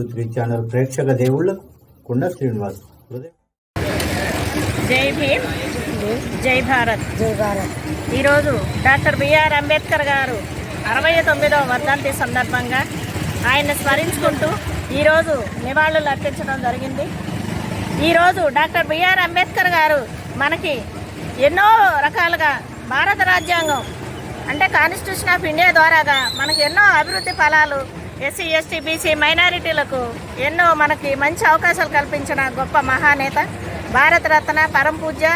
Prithvi channel ప్రేక్షక దేవుళ్లకు కుండ శ్రీనివాస్. జై భీమ్, జై భారత్. జై భారత్. ఈరోజు డాక్టర్ బిఆర్ అంబేద్కర్ గారు 69వ వర్ధంతి సందర్భంగా ఆయన్ని స్మరించుకుంటూ ఈరోజు నివాళులు అర్పించడం జరిగింది. ఈరోజు డాక్టర్ బిఆర్ అంబేద్కర్ గారు మనకి ఎన్నో రకాలుగా భారత రాజ్యాంగం అంటే కాన్స్టిట్యూషన్ ఆఫ్ ఇండియా ద్వారాగా మనకి ఎన్నో అభివృద్ధి ఫలాలు ఎస్సీ ఎస్టీ బీసీ మైనారిటీలకు ఎన్నో మనకి మంచి అవకాశాలు కల్పించిన గొప్ప మహానేత, భారతరత్న, పరమ పూజ్య,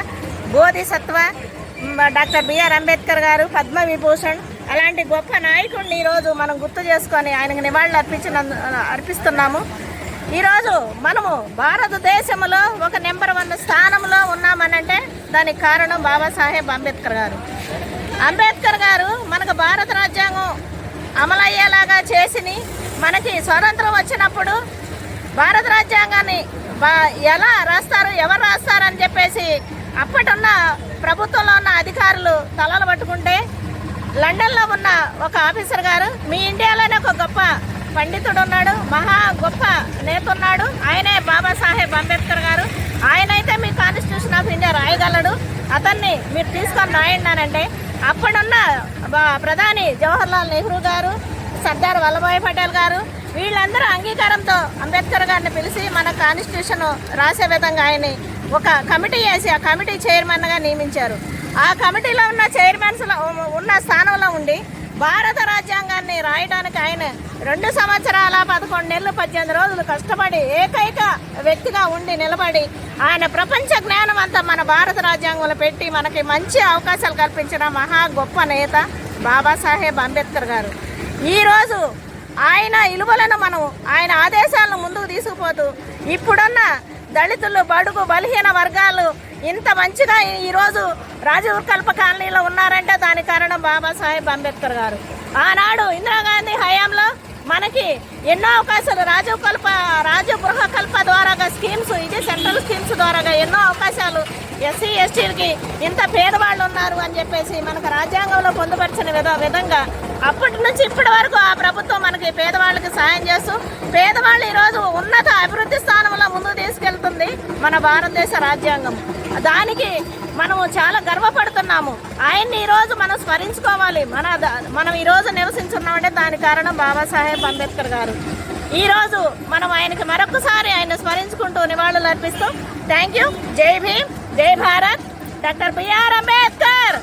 బోధిసత్వ డాక్టర్ బిఆర్ అంబేద్కర్ గారు, పద్మవిభూషణ్ అలాంటి గొప్ప నాయకుడిని ఈరోజు మనం గుర్తు చేసుకొని ఆయనకు నివాళులు అర్పిస్తున్నాము. ఈరోజు మనము భారతదేశంలో ఒక నెంబర్ 1 స్థానంలో ఉన్నామనంటే దానికి కారణం బాబాసాహెబ్ అంబేద్కర్ గారు. అంబేద్కర్ గారు మనకు భారత రాజ్యాంగం అమలయ్యేలాగా చేసి మనకి స్వతంత్రం వచ్చినప్పుడు భారత రాజ్యాంగాన్ని ఎలా రాస్తారు, ఎవరు రాస్తారని చెప్పేసి అప్పటిన్న ప్రభుత్వంలో ఉన్న అధికారులు తలలు పట్టుకుంటే లండన్లో ఉన్న ఒక ఆఫీసర్ గారు, మీ ఇండియాలోనే ఒక గొప్ప పండితుడు ఉన్నాడు, మహా గొప్ప నేత ఉన్నాడు, ఆయనే బాబాసాహెబ్ అంబేద్కర్ గారు, ఆయనైతే మీ కాన్స్టిట్యూషన్ ఆఫ్ ఇండియా రాయగలడు, అతన్ని మీరు తీసుకొని రాయండి. అప్పుడున్న ప్రధాని జవహర్లాల్ నెహ్రూ గారు, సర్దార్ వల్లభాయ్ పటేల్ గారు వీళ్ళందరూ అంగీకారంతో అంబేద్కర్ గారిని పిలిచి మన కాన్స్టిట్యూషన్ రాసే విధంగా ఆయన్ని ఒక కమిటీ వేసి ఆ కమిటీ చైర్మన్గా నియమించారు. ఆ కమిటీలో ఉన్న చైర్మన్స్ ఉన్న స్థానంలో ఉండి భారత రాజ్యాంగాన్ని రాయడానికి ఆయన 2 సంవత్సరాల 11 నెలలు 18 రోజులు కష్టపడి ఏకైక వ్యక్తిగా ఉండి నిలబడి ఆయన ప్రపంచ జ్ఞానం అంతా మన భారత రాజ్యాంగంలో పెట్టి మనకి మంచి అవకాశాలు కల్పించిన మహా గొప్ప నేత బాబాసాహెబ్ అంబేద్కర్ గారు. ఈరోజు ఆయన విలువలను మనం ఆయన ఆదేశాలను ముందుకు తీసుకుపోతూ ఇప్పుడున్న దళితులు, బడుగు, బలహీన వర్గాలు ఇంత మంచిగా ఈరోజు రాజీవ్ కల్ప కాలనీలో ఉన్నారంటే దానికి కారణం బాబాసాహెబ్ అంబేద్కర్ గారు. ఆనాడు ఇందిరాగాంధీ హయాంలో మనకి ఎన్నో అవకాశాలు రాజీవ్ గృహ కల్ప ద్వారాగా స్కీమ్స్, ఇది సెంట్రల్ స్కీమ్స్ ద్వారాగా ఎన్నో అవకాశాలు ఎస్సీ ఎస్టీలకి ఇంత పేదవాళ్ళు ఉన్నారు అని చెప్పేసి మనకు రాజ్యాంగంలో పొందుపరిచిన విధంగా అప్పటి నుంచి ఇప్పటి వరకు ఆ ప్రభుత్వం మనకి పేదవాళ్ళకి సాయం చేస్తూ పేదవాళ్ళు ఈరోజు ఉన్నత అభివృద్ధి స్థానంలో ముందుకు తీసుకెళ్తుంది మన భారతదేశ రాజ్యాంగం. దానికి మనము చాలా గర్వపడుతున్నాము. ఆయన్ని ఈరోజు మనం స్మరించుకోవాలి. మనం ఈరోజు నివసించున్నామంటే దానికి కారణం బాబాసాహెబ్ అంబేద్కర్ గారు. ఈరోజు మనం ఆయనకి మరొకసారి ఆయన స్మరించుకుంటూ నివాళులు అర్పిస్తూ థ్యాంక్ యూ. జై భీమ్, జై భారత్. డాక్టర్ బిఆర్ అంబేద్కర్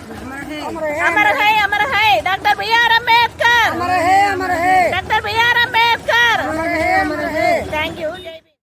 అమర్ హై, అమర్ హై. Doctor B R Ambedkar.